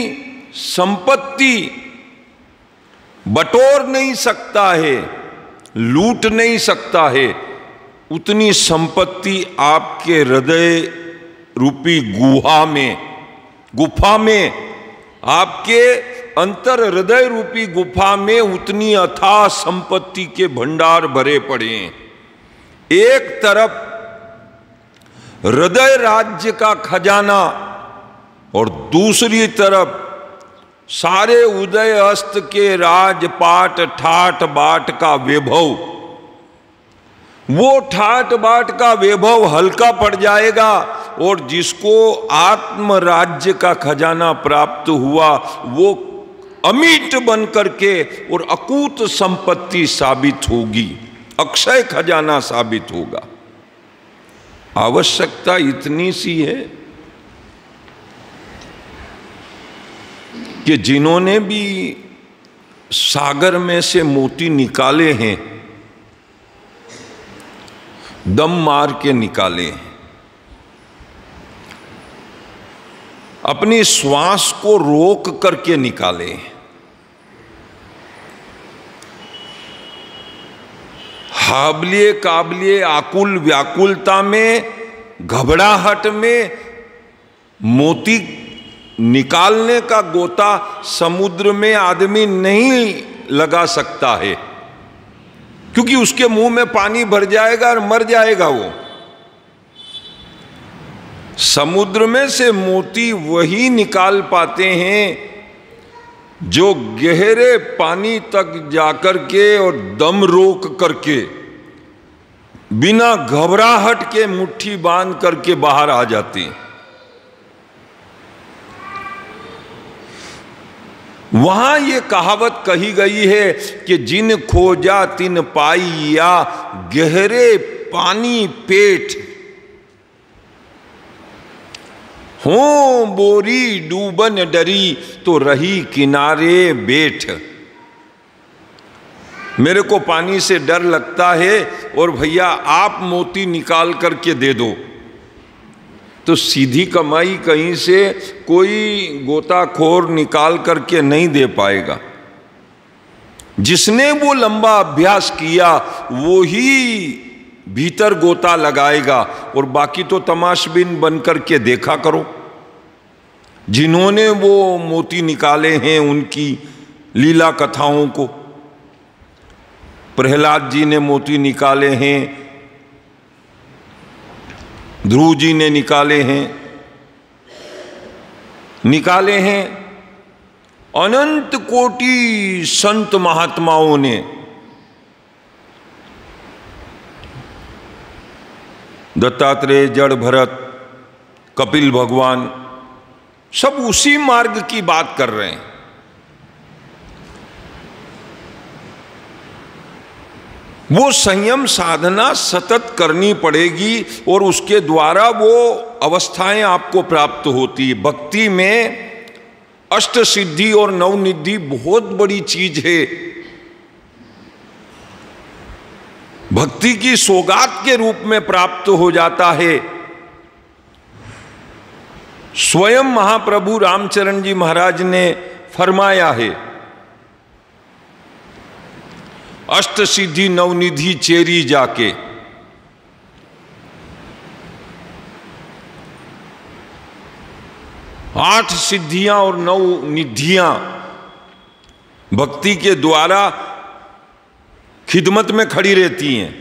संपत्ति बटोर नहीं सकता है, लूट नहीं सकता है, उतनी संपत्ति आपके हृदय रूपी गुफा में आपके अंतर हृदय रूपी गुफा में उतनी अथाह संपत्ति के भंडार भरे पड़े हैं। एक तरफ हृदय राज्य का खजाना और दूसरी तरफ सारे उदय अस्त के राजपाट ठाट बाट का वैभव। वो ठाट बाट का वैभव हल्का पड़ जाएगा और जिसको आत्म राज्य का खजाना प्राप्त हुआ वो अमिट बन करके और अकूत संपत्ति साबित होगी, अक्षय खजाना साबित होगा। आवश्यकता इतनी सी है कि जिन्होंने भी सागर में से मोती निकाले हैं, दम मार के निकाले हैं, अपनी श्वास को रोक करके निकाले हैं, हाबलिए काबलिए आकुल व्याकुलता में घबराहट में मोती निकालने का गोता समुद्र में आदमी नहीं लगा सकता है, क्योंकि उसके मुंह में पानी भर जाएगा और मर जाएगा वो। समुद्र में से मोती वही निकाल पाते हैं जो गहरे पानी तक जाकर के और दम रोक करके बिना घबराहट के मुट्ठी बांध करके बाहर आ जाते हैं। वहां ये कहावत कही गई है कि जिन खोजा तिन पाइया गहरे पानी पेट, हो बोरी डूबन डरी तो रही किनारे बैठ। मेरे को पानी से डर लगता है और भैया आप मोती निकाल करके दे दो, तो सीधी कमाई कहीं से कोई गोताखोर निकाल करके नहीं दे पाएगा। जिसने वो लंबा अभ्यास किया वो ही भीतर गोता लगाएगा, और बाकी तो तमाशबीन बन करके देखा करो। जिन्होंने वो मोती निकाले हैं उनकी लीला कथाओं को, प्रहलाद जी ने मोती निकाले हैं, ध्रुव जी ने निकाले हैं, अनंत कोटि संत महात्माओं ने। दत्तात्रेय, जड़ भरत, कपिल भगवान सब उसी मार्ग की बात कर रहे हैं। वो संयम साधना सतत करनी पड़ेगी और उसके द्वारा वो अवस्थाएं आपको प्राप्त होती है। भक्ति में अष्ट सिद्धि और नवनिधि बहुत बड़ी चीज है। भक्ति की सौगात के रूप में प्राप्त हो जाता है। स्वयं महाप्रभु रामचरण जी महाराज ने फरमाया है, अष्ट सिद्धि नवनिधि चेरी जाके। आठ सिद्धियां और नौ निधियां भक्ति के द्वारा खिदमत में खड़ी रहती हैं।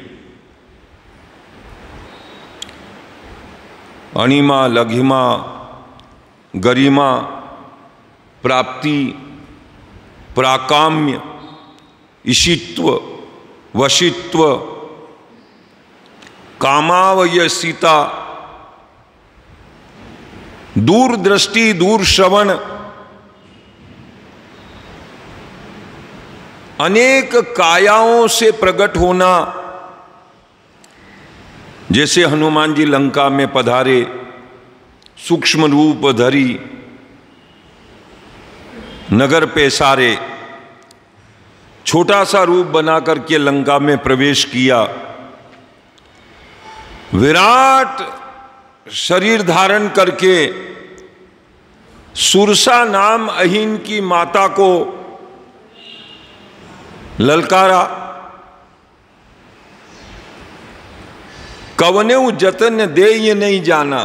अणिमा, लघिमा, गरिमा, प्राप्ति, प्राकाम्य, ईशित्व, वशित्व, कामावयसिता, दूरदृष्टि, दूर श्रवण, अनेक कायाओं से प्रकट होना। जैसे हनुमान जी लंका में पधारे, सूक्ष्म रूप धरी, नगर पेसारे, छोटा सा रूप बना करके लंका में प्रवेश किया। विराट शरीर धारण करके सुरसा नाम अहीन की माता को ललकारा। कवनेऊ जतन दे ये नहीं जाना।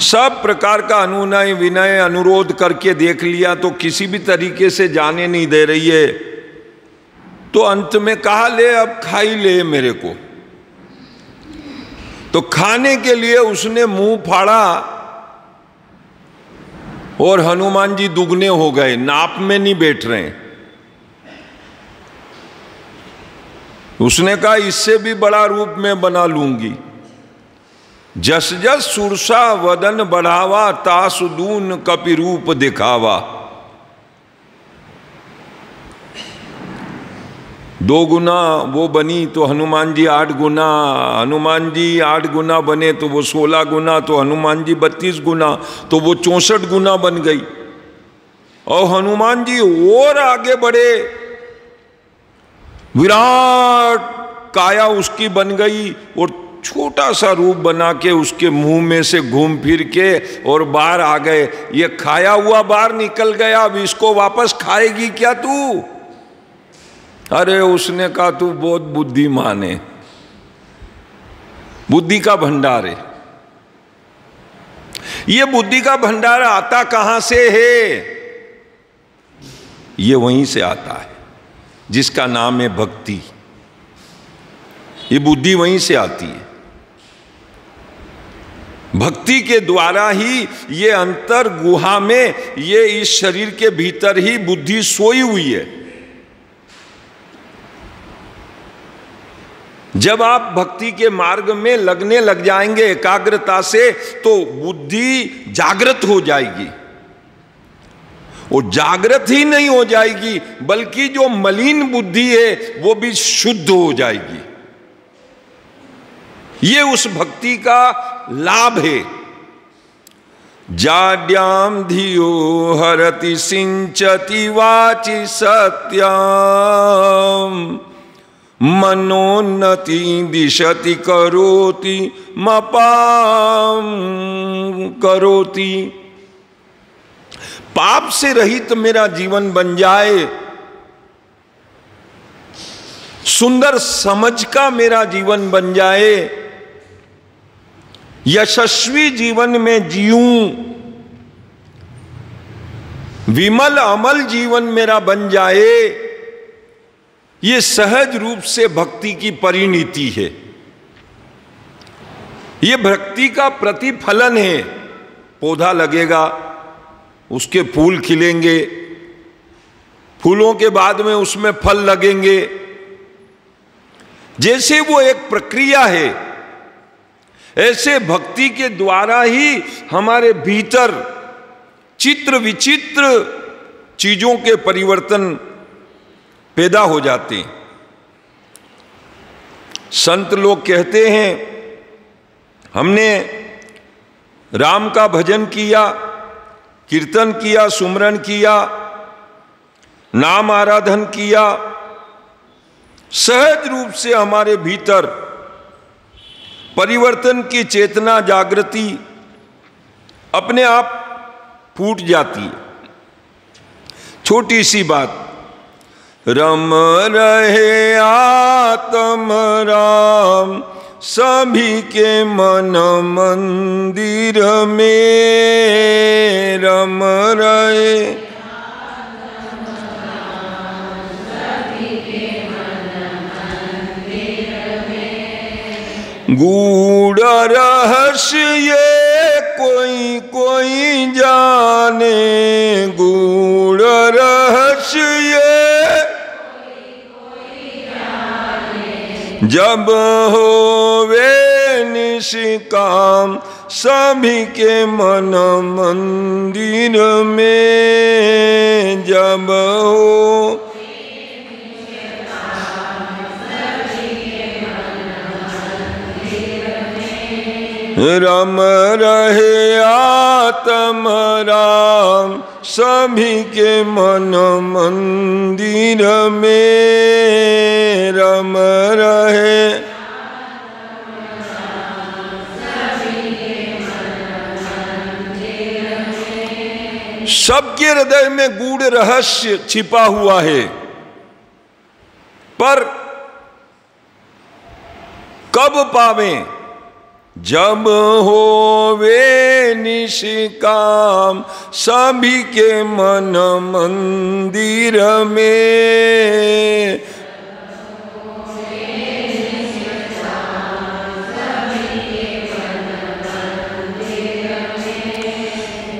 सब प्रकार का अनुनय विनय अनुरोध करके देख लिया तो किसी भी तरीके से जाने नहीं दे रही है। तो अंत में कहा, ले अब खा ही ले मेरे को। तो खाने के लिए उसने मुंह फाड़ा और हनुमान जी दुगने हो गए, नाप में नहीं बैठ रहे। उसने कहा, इससे भी बड़ा रूप में बना लूंगी। जस जस सुरसा वदन बढ़ावा, तासुदून कपि रूप दिखावा। 2 गुना वो बनी तो हनुमान जी 8 गुना, हनुमान जी 8 गुना बने तो वो 16 गुना, तो हनुमान जी 32 गुना, तो वो 64 गुना बन गई। और हनुमान जी और आगे बढ़े, विराट काया उसकी बन गई और छोटा सा रूप बना के उसके मुंह में से घूम फिर के और बाहर आ गए। ये खाया हुआ बाहर निकल गया, अब इसको वापस खाएगी क्या तू? अरे उसने कहा, तू बहुत बुद्धिमान है, बुद्धि का भंडार है। ये बुद्धि का भंडार आता कहां से है? ये वहीं से आता है जिसका नाम है भक्ति। ये बुद्धि वहीं से आती है। भक्ति के द्वारा ही ये अंतर गुहा में, ये इस शरीर के भीतर ही बुद्धि सोई हुई है। जब आप भक्ति के मार्ग में लगने लग जाएंगे एकाग्रता से, तो बुद्धि जागृत हो जाएगी। और जागृत ही नहीं हो जाएगी, बल्कि जो मलिन बुद्धि है वो भी शुद्ध हो जाएगी। ये उस भक्ति का लाभ है। जाड्याम धियो हरति सिंचति वाचि सत्याम, मनोन्नति दिशति करोति मपाम करोति। पाप से रहित मेरा जीवन बन जाए, सुंदर समझ का मेरा जीवन बन जाए, यशस्वी जीवन में जीऊं, विमल अमल जीवन मेरा बन जाए, ये सहज रूप से भक्ति की परिणति है। ये भक्ति का प्रतिफलन है। पौधा लगेगा, उसके फूल खिलेंगे, फूलों के बाद में उसमें फल लगेंगे। जैसे वो एक प्रक्रिया है, ऐसे भक्ति के द्वारा ही हमारे भीतर चित्र विचित्र चीजों के परिवर्तन पैदा हो जाते हैं। संत लोग कहते हैं, हमने राम का भजन किया, कीर्तन किया, सुमरन किया, नाम आराधन किया, सहज रूप से हमारे भीतर परिवर्तन की चेतना जागृति अपने आप फूट जाती है। छोटी सी बात, रम रहे आत्म राम सभी के मन मंदिर में, रम रहे गूढ़ रहस्य ये कोई कोई जाने, गूढ़ रहस्य ये जब होवे निष्काम सभी के मन मंदिर में, जब हो रम रहे आत्म राम सभी के मन मंदिर में, रम रहे सबके हृदय में गूढ़ रहस्य छिपा हुआ है, पर कब पावें? जब होवे निष्काम सभी के मन मंदिर में।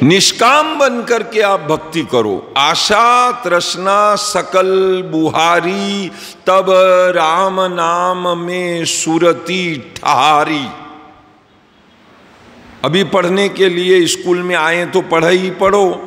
निष्काम बन करके आप भक्ति करो। आशा तृष्णा सकल बुहारी, तब राम नाम में सुरती ठहारी। अभी पढ़ने के लिए स्कूल में आए तो पढ़ाई पढ़ो,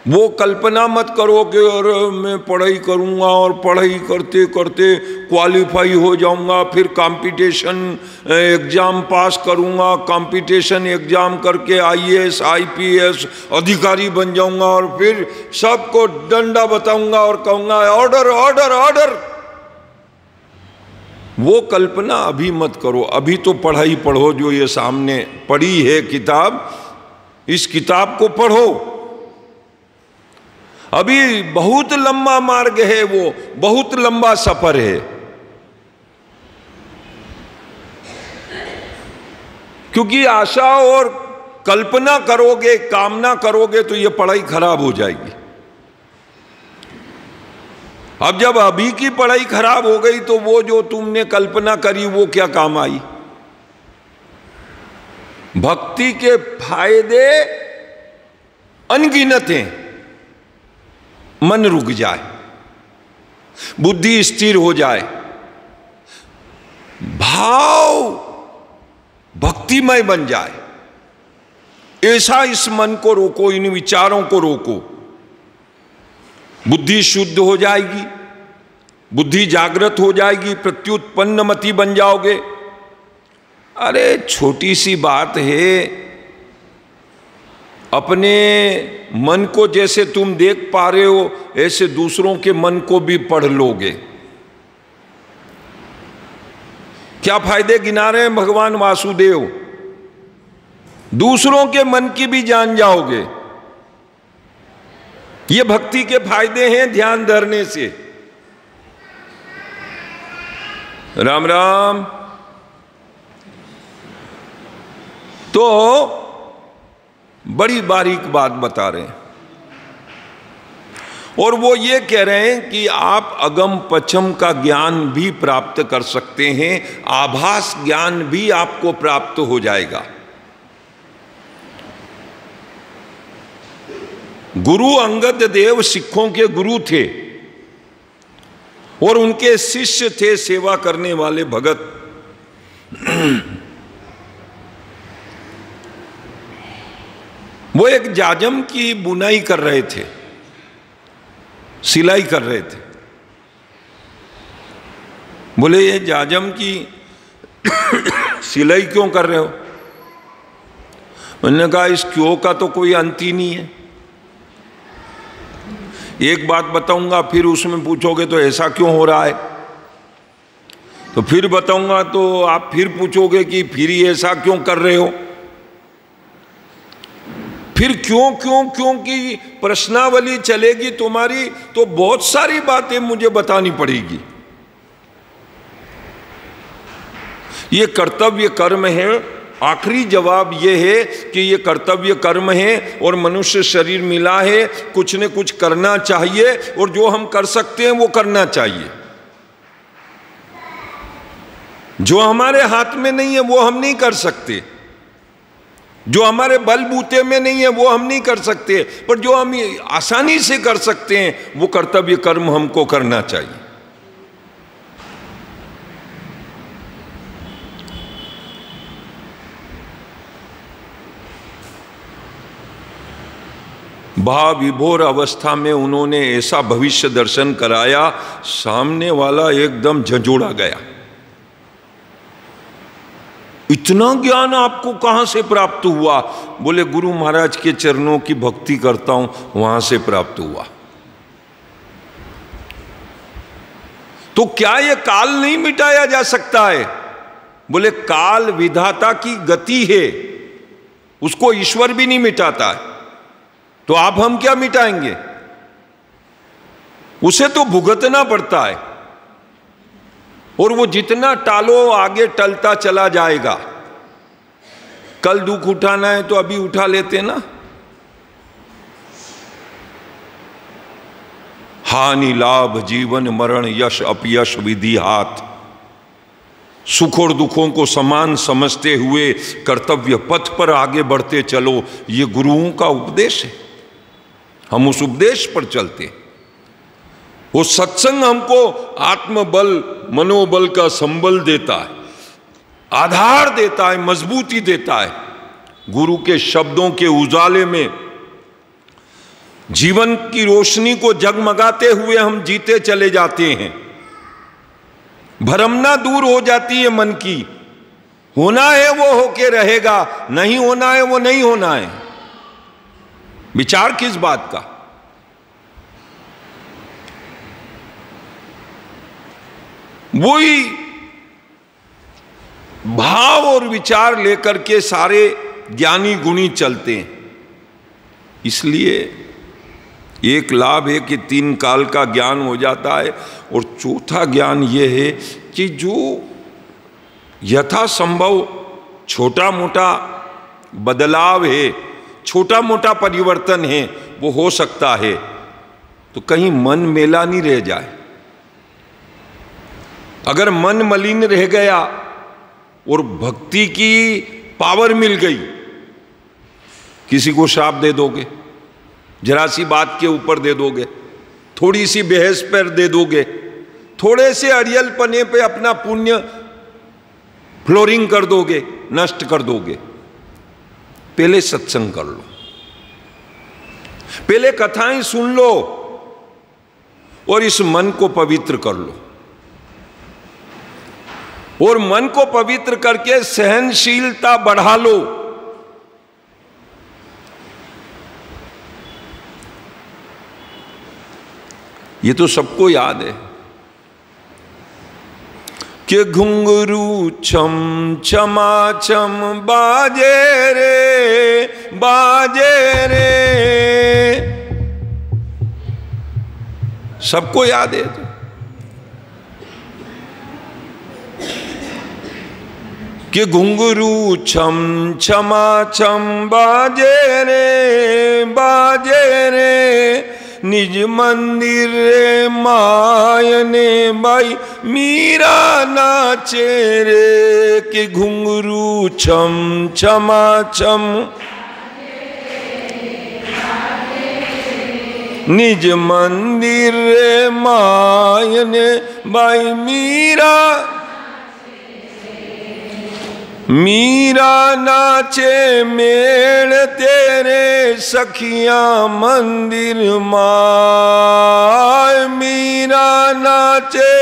वो कल्पना मत करो कि और मैं पढ़ाई करूंगा और पढ़ाई करते करते क्वालिफाई हो जाऊंगा, फिर कंपटीशन एग्जाम पास करूंगा, कंपटीशन एग्जाम करके IAS IPS अधिकारी बन जाऊंगा और फिर सबको डंडा बताऊंगा और कहूंगा ऑर्डर ऑर्डर ऑर्डर। वो कल्पना अभी मत करो। अभी तो पढ़ाई पढ़ो, जो ये सामने पढ़ी है किताब, इस किताब को पढ़ो। अभी बहुत लंबा मार्ग है, वो बहुत लंबा सफर है। क्योंकि आशा और कल्पना करोगे, कामना करोगे तो ये पढ़ाई खराब हो जाएगी। अब जब अभी की पढ़ाई खराब हो गई तो वो जो तुमने कल्पना करी वो क्या काम आई? भक्ति के फायदे अनगिनत हैं। मन रुक जाए, बुद्धि स्थिर हो जाए, भाव भक्तिमय बन जाए, ऐसा इस मन को रोको, इन विचारों को रोको। बुद्धि शुद्ध हो जाएगी, बुद्धि जागृत हो जाएगी, प्रत्युत्पन्न मति बन जाओगे। अरे छोटी सी बात है, अपने मन को जैसे तुम देख पा रहे हो ऐसे दूसरों के मन को भी पढ़ लोगे। क्या फायदे गिना रहे हैं भगवान वासुदेव? दूसरों के मन की भी जान जाओगे। ये भक्ति के फायदे हैं ध्यान धरने से। राम राम। तो बड़ी बारीक बात बता रहे हैं, और वो ये कह रहे हैं कि आप अगम पचम का ज्ञान भी प्राप्त कर सकते हैं, आभास ज्ञान भी आपको प्राप्त हो जाएगा। गुरु अंगद देव सिखों के गुरु थे और उनके शिष्य थे सेवा करने वाले भगत। वो एक जाजम की बुनाई कर रहे थे, सिलाई कर रहे थे। बोले ये जाजम की सिलाई क्यों कर रहे हो? उन्होंने कहा इस क्यों का तो कोई अंत ही नहीं है। एक बात बताऊंगा फिर उसमें पूछोगे तो ऐसा क्यों हो रहा है, तो फिर बताऊंगा तो आप फिर पूछोगे कि फिर ही ऐसा क्यों कर रहे हो। फिर क्यों क्यों क्यों की प्रश्नावली चलेगी तुम्हारी, तो बहुत सारी बातें मुझे बतानी पड़ेगी। ये कर्तव्य कर्म है। आखिरी जवाब ये है कि ये कर्तव्य कर्म है और मनुष्य शरीर मिला है, कुछ न कुछ करना चाहिए, और जो हम कर सकते हैं वो करना चाहिए। जो हमारे हाथ में नहीं है वो हम नहीं कर सकते, जो हमारे बलबूते में नहीं है वो हम नहीं कर सकते, पर जो हम आसानी से कर सकते हैं वो कर्तव्य कर्म हमको करना चाहिए। भाव विभोर अवस्था में उन्होंने ऐसा भविष्य दर्शन कराया, सामने वाला एकदम झंझोड़ा गया। इतना ज्ञान आपको कहां से प्राप्त हुआ? बोले गुरु महाराज के चरणों की भक्ति करता हूं, वहां से प्राप्त हुआ। तो क्या यह काल नहीं मिटाया जा सकता है? बोले काल विधाता की गति है, उसको ईश्वर भी नहीं मिटाता है। तो आप हम क्या मिटाएंगे? उसे तो भुगतना पड़ता है, और वो जितना टालो आगे टलता चला जाएगा। कल दुख उठाना है तो अभी उठा लेते ना। हानि लाभ जीवन मरण यश अपयश विधि हाथ, सुख और दुखों को समान समझते हुए कर्तव्य पथ पर आगे बढ़ते चलो, ये गुरुओं का उपदेश है। हम उस उपदेश पर चलते। वो सत्संग हमको आत्मबल मनोबल का संबल देता है, आधार देता है, मजबूती देता है। गुरु के शब्दों के उजाले में जीवन की रोशनी को जगमगाते हुए हम जीते चले जाते हैं। भ्रमना दूर हो जाती है मन की। होना है वो होके रहेगा, नहीं होना है वो नहीं होना है। विचार किस बात का? वही भाव और विचार लेकर के सारे ज्ञानी गुणी चलते हैं। इसलिए एक लाभ है कि 3 काल का ज्ञान हो जाता है, और चौथा ज्ञान यह है कि जो यथासंभव छोटा मोटा बदलाव है, छोटा मोटा परिवर्तन है, वो हो सकता है, तो कहीं मन मेला नहीं रह जाए। अगर मन मलिन रह गया और भक्ति की पावर मिल गई, किसी को श्राप दे दोगे, जरा सी बात के ऊपर दे दोगे, थोड़ी सी बहस पर दे दोगे, थोड़े से अड़ियल पने पे अपना पुण्य फ्लोरिंग कर दोगे, नष्ट कर दोगे। पहले सत्संग कर लो, पहले कथाएं सुन लो, और इस मन को पवित्र कर लो। और मन को पवित्र करके सहनशीलता बढ़ा लो। ये तो सबको याद है कि घुंघरू छम छमा छम बाजे रे बाजे रे, सबको याद है। तो कि घुंघरू छम छमा छम बाजे रे, निज मंदिर रे मायने बाई मीरा नाचे रे। कि घुंघरू छम छमा छम निज मंदिर रे मायने बाई मीरा नाचे मेड़ तेरे सखियां मंदिर माय। मीरा नाचे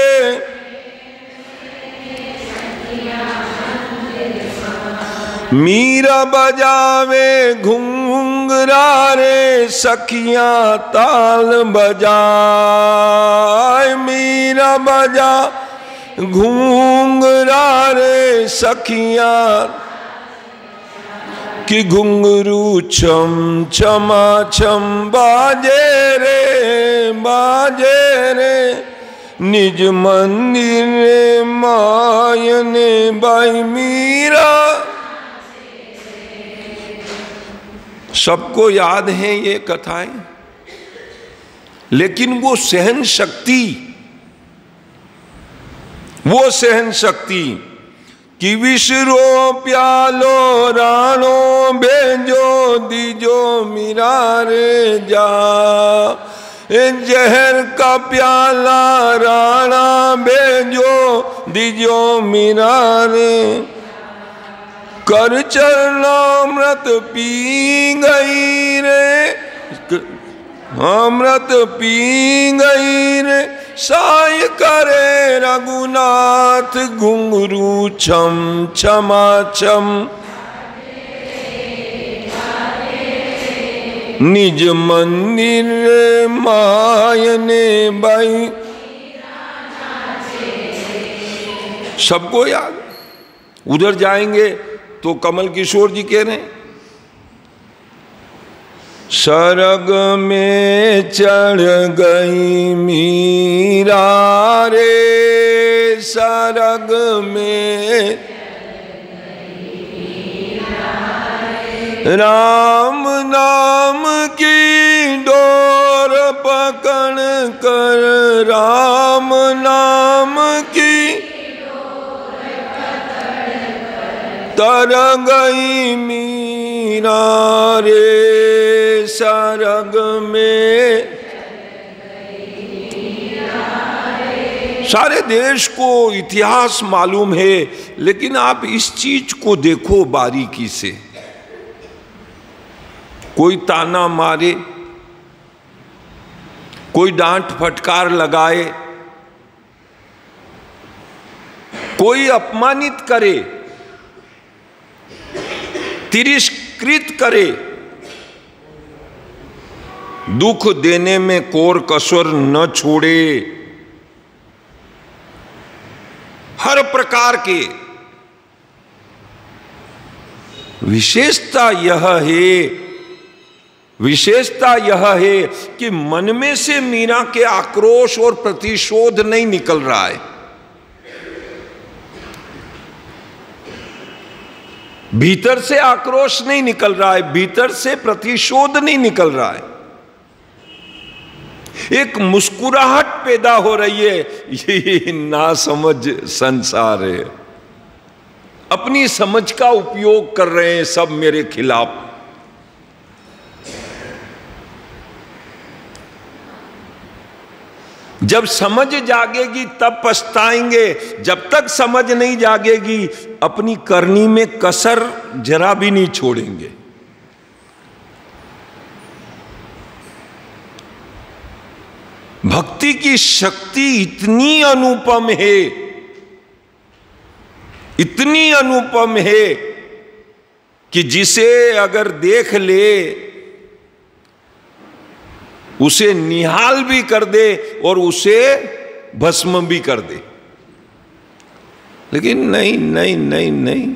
मीरा बजावे घुंघरा रे सखियां ताल बजाए। मीरा बजा घुंघरा रे सखियां कि घुंघरू छम छमा छम बाजे रे निज मंदिर रे मायने बाई मीरा। सबको याद है ये कथाएं, लेकिन वो सहन शक्ति कि विश्रो प्यालो राणो भेजो दीजो मीरा रे जा। जहर का प्याला राणा भेजो दीजो मीरा रे। कर चरणामृत पी गई रे, अमृत पी गई रे साय करे रघुनाथ। घुंघरू छम छमा छम निज मंदिर रे मायने बाई। सबको याद। उधर जाएंगे तो कमल किशोर जी कह रहे हैं सरग में चढ़ गई मीरा रे, सरग में राम नाम की डोर पकड़ कर, राम नाम की तर गई मीरा रे, सरग में। सारे देश को इतिहास मालूम है, लेकिन आप इस चीज को देखो बारीकी से। कोई ताना मारे, कोई डांट फटकार लगाए, कोई अपमानित करे, तिरस्कृत करे, दुख देने में कोर कसर न छोड़े। हर प्रकार के विशेषता यह है कि मन में से मीरा के आक्रोश और प्रतिशोध नहीं निकल रहा है। भीतर से आक्रोश नहीं निकल रहा है, भीतर से प्रतिशोध नहीं निकल रहा है। एक मुस्कुराहट पैदा हो रही है। ये नासमझ संसार है, अपनी समझ का उपयोग कर रहे हैं सब मेरे खिलाफ। जब समझ जागेगी तब पछताएंगे, जब तक समझ नहीं जागेगी अपनी करनी में कसर जरा भी नहीं छोड़ेंगे। भक्ति की शक्ति इतनी अनुपम है, इतनी अनुपम है कि जिसे अगर देख ले उसे निहाल भी कर दे और उसे भस्म भी कर दे। लेकिन नहीं नहीं नहीं नहीं,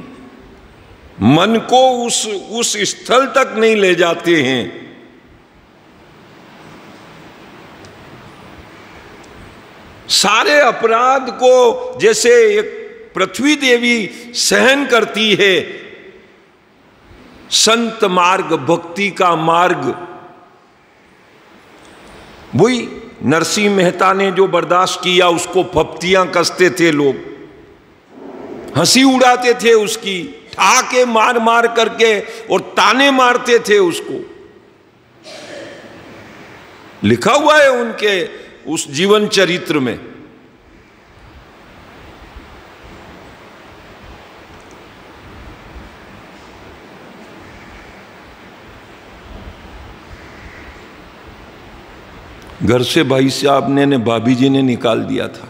मन को उस स्थल तक नहीं ले जाते हैं। सारे अपराध को जैसे एक पृथ्वी देवी सहन करती है, संत मार्ग, भक्ति का मार्ग, वही नरसिंह मेहता ने जो बर्दाश्त किया उसको फप्तियां कसते थे लोग, हंसी उड़ाते थे उसकी, ठाके मार मार करके और ताने मारते थे उसको। लिखा हुआ है उनके उस जीवन चरित्र में। घर से भाई साहब ने भाभी जी ने निकाल दिया था,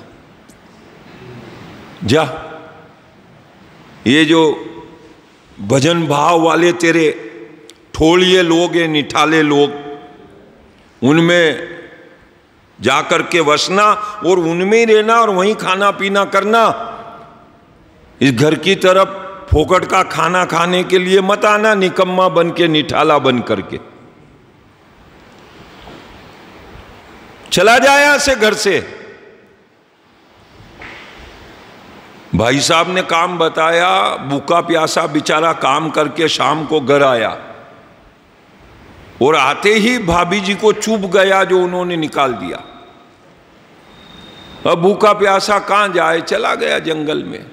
जा ये जो भजन भाव वाले तेरे ठोलिए लोग हैं, निठाले लोग, उनमें जाकर के बसना और उनमें ही रहना और वहीं खाना पीना करना। इस घर की तरफ फोकट का खाना खाने के लिए मत आना, निकम्मा बन के, निठाला बन करके चला जाए यहां से, घर से। भाई साहब ने काम बताया, भूखा प्यासा बेचारा काम करके शाम को घर आया और आते ही भाभी जी को चुभ गया जो उन्होंने निकाल दिया। अब भूखा प्यासा कहां जाए, चला गया जंगल में।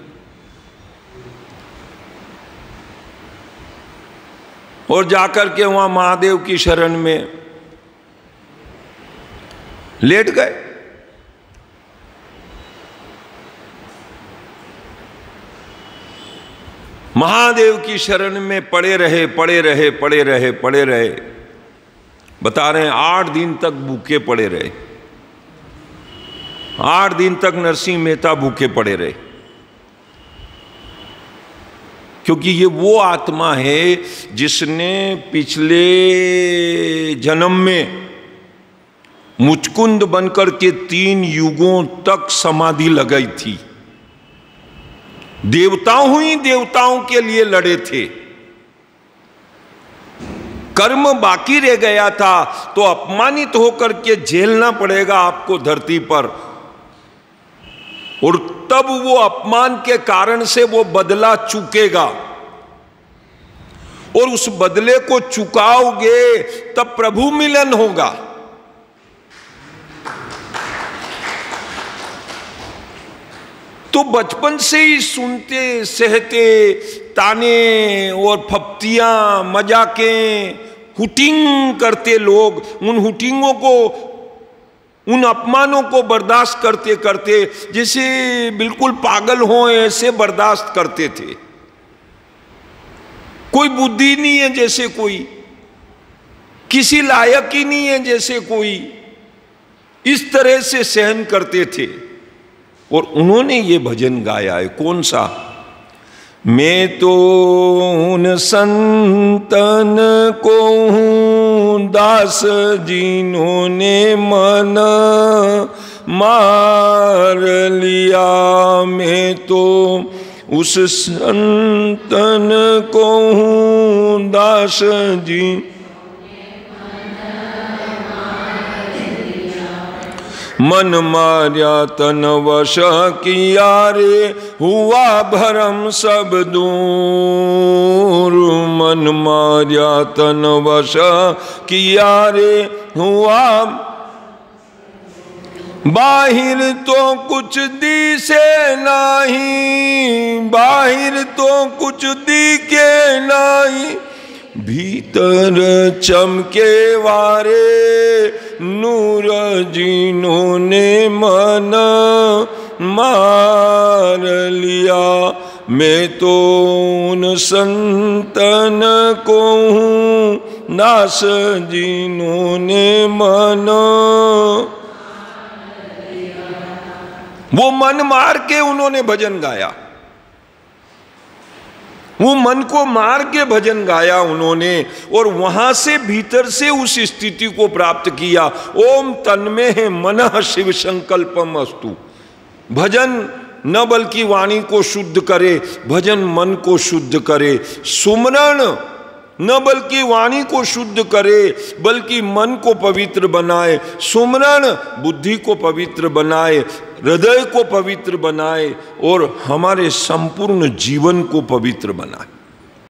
और जाकर के वहां महादेव की शरण में लेट गए। महादेव की शरण में पड़े रहे, पड़े रहे, पड़े रहे, पड़े रहे। बता रहे हैं 8 दिन तक भूखे पड़े रहे। 8 दिन तक नरसिंह मेहता भूखे पड़े रहे, क्योंकि ये वो आत्मा है जिसने पिछले जन्म में मुचकुंद बनकर के 3 युगों तक समाधि लगाई थी। देवताओं ही देवताओं के लिए लड़े थे। कर्म बाकी रह गया था तो अपमानित होकर के झेलना पड़ेगा आपको धरती पर, और तब वो अपमान के कारण से वो बदला चुकेगा, और उस बदले को चुकाओगे तब प्रभु मिलन होगा। तो बचपन से ही सुनते सहते ताने और फप्तियां मजाकें हुटिंग करते लोग, उन हुटिंगों को, उन अपमानों को बर्दाश्त करते करते जैसे बिल्कुल पागल हो ऐसे बर्दाश्त करते थे। कोई बुद्धि नहीं है जैसे कोई, किसी लायक ही नहीं है जैसे कोई, इस तरह से सहन करते थे। और उन्होंने ये भजन गाया है, कौन सा? मैं तो उन संतन को हूँ दास जिन्होंने मन मार लिया, मैं तो उस संतन को हूँ दास जी मन मार्या तन वश किया रे, हुआ भरम सब दूर। मन मार्या तन वश किया रे, हुआ बाहिर तो कुछ दिसे नहीं, बाहिर तो कुछ दिखे नहीं, भीतर चमके वारे नूर जिन्होंने मन मार लिया। मैं तो उन संतन को हूँ दास जिन्होंने मन, वो मन मार के उन्होंने भजन गाया, वो मन को मार के भजन गाया उन्होंने, और वहां से भीतर से उस स्थिति को प्राप्त किया। ओम तन्मे है मनः शिव संकल्पम अस्तु। भजन न बल्कि वाणी को शुद्ध करे, भजन मन को शुद्ध करे। सुमरण न बल्कि वाणी को शुद्ध करे बल्कि मन को पवित्र बनाए। सुमरण बुद्धि को पवित्र बनाए, हृदय को पवित्र बनाए और हमारे संपूर्ण जीवन को पवित्र बनाए।